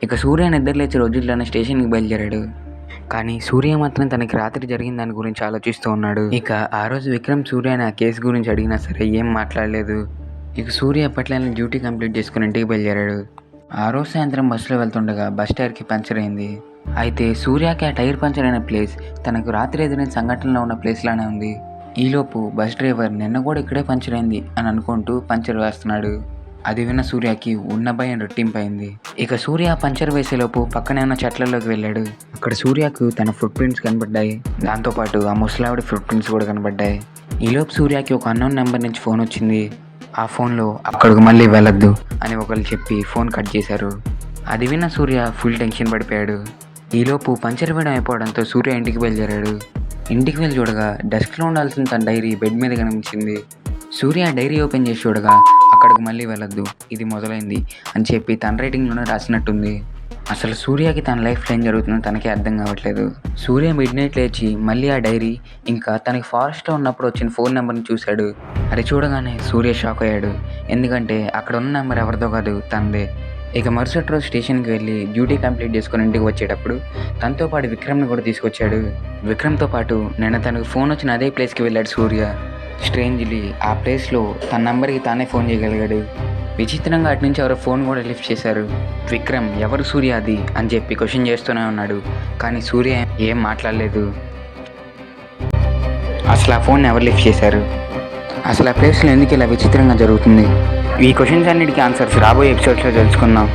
ఇక సూర్య నిద్రలేచే రోజుల్లోనే స్టేషన్‌కి బయలుదేరాడు. కానీ సూర్య మాత్రం తనకి రాత్రి జరిగిన దాని గురించి ఆలోచిస్తూ ఉన్నాడు. ఇక ఆ రోజు విక్రమ్ సూర్యని ఆ కేసు గురించి అడిగినా సరే ఏం మాట్లాడలేదు. ఇక సూర్య ఎప్పట్లోనే డ్యూటీ కంప్లీట్ చేసుకుని ఇంటికి బయలుదేరాడు. ఆ రోజు సాయంత్రం బస్సులో వెళ్తుండగా బస్ టైర్‌కి పంచర్ అయింది. అయితే సూర్యకి ఆ టైర్ పంచర్ అయిన ప్లేస్ తనకు రాత్రి ఎదురైన సంఘటనలో ఉన్న ప్లేస్‌లానే ఉంది. ఈలోపు బస్ డ్రైవర్ నిన్న కూడా ఇక్కడే పంచర్ అయింది అని అనుకుంటూ పంచర్ వేస్తున్నాడు. అది విన్న సూర్యకి ఉన్న భయం రెట్టింపైంది. ఇక సూర్య పంచర్ వేసేలోపు పక్కనే ఉన్న చెట్లలోకి వెళ్ళాడు. అక్కడ సూర్యకు తన ఫుట్ ప్రింట్స్ కనబడ్డాయి. దాంతోపాటు ఆ ముసలావిడ ఫుట్ ప్రింట్స్ కూడా కనబడ్డాయి. ఈలోపు సూర్యకి ఒక అన్నోన్ నెంబర్ నుంచి ఫోన్ వచ్చింది. ఆ ఫోన్లో అక్కడికి మళ్ళీ వెళ్ళొద్దు అని ఒకరు చెప్పి ఫోన్ కట్ చేశారు. అది విన్న సూర్య ఫుల్ టెన్షన్ పడిపోయాడు. ఈలోపు పంచర్ వేయడం అయిపోవడంతో సూర్య ఇంటికి బయలుదేరాడు. ఇంటికి వెళ్ళి చూడగా డెస్క్లో ఉండాల్సిన తన డైరీ బెడ్ మీద కనిపించింది. సూర్య డైరీ ఓపెన్ చేసి చూడగా అక్కడికి మళ్ళీ వెళ్ళొద్దు, ఇది మొదలైంది అని చెప్పి తన రైటింగ్లోనే రాసినట్టుంది. అసలు సూర్యకి తన లైఫ్లో ఏం జరుగుతుందో తనకే అర్థం కావట్లేదు. సూర్య మిడ్ నైట్ లేచి మళ్ళీ ఆ డైరీ ఇంకా తనకి ఫారెస్ట్లో ఉన్నప్పుడు వచ్చిన ఫోన్ నెంబర్ని చూశాడు. అది చూడగానే సూర్య షాక్ అయ్యాడు. ఎందుకంటే అక్కడ ఉన్న నెంబర్ ఎవరిదో కాదు, తనదే. ఇక మరుసటి రోజు స్టేషన్కి వెళ్ళి డ్యూటీ కంప్లీట్ చేసుకుని ఇంటికి వచ్చేటప్పుడు తనతో పాటు విక్రమ్ని కూడా తీసుకొచ్చాడు. విక్రమ్తో పాటు నిన్న తనకు ఫోన్ వచ్చిన అదే ప్లేస్కి వెళ్ళాడు సూర్య. స్ట్రేంజ్లీ ఆ ప్లేస్లో తన నంబర్కి తానే ఫోన్ చేయగలిగాడు. విచిత్రంగా అటు నుంచి ఎవరో ఫోన్ కూడా లిఫ్ట్ చేశారు. విక్రమ్ ఎవరు సూర్య అది అని చెప్పి క్వశ్చన్ చేస్తూనే ఉన్నాడు. కానీ సూర్య ఏం మాట్లాడలేదు. అసలు ఆ ఫోన్ ఎవరు లిఫ్ట్ చేశారు, అసలు ఆ ప్లేస్లో ఎందుకు ఇలా విచిత్రంగా జరుగుతుంది, ఈ క్వశ్చన్స్ అన్నిటికీ ఆన్సర్స్ రాబోయే ఎపిసోడ్స్లో తెలుసుకుందాం.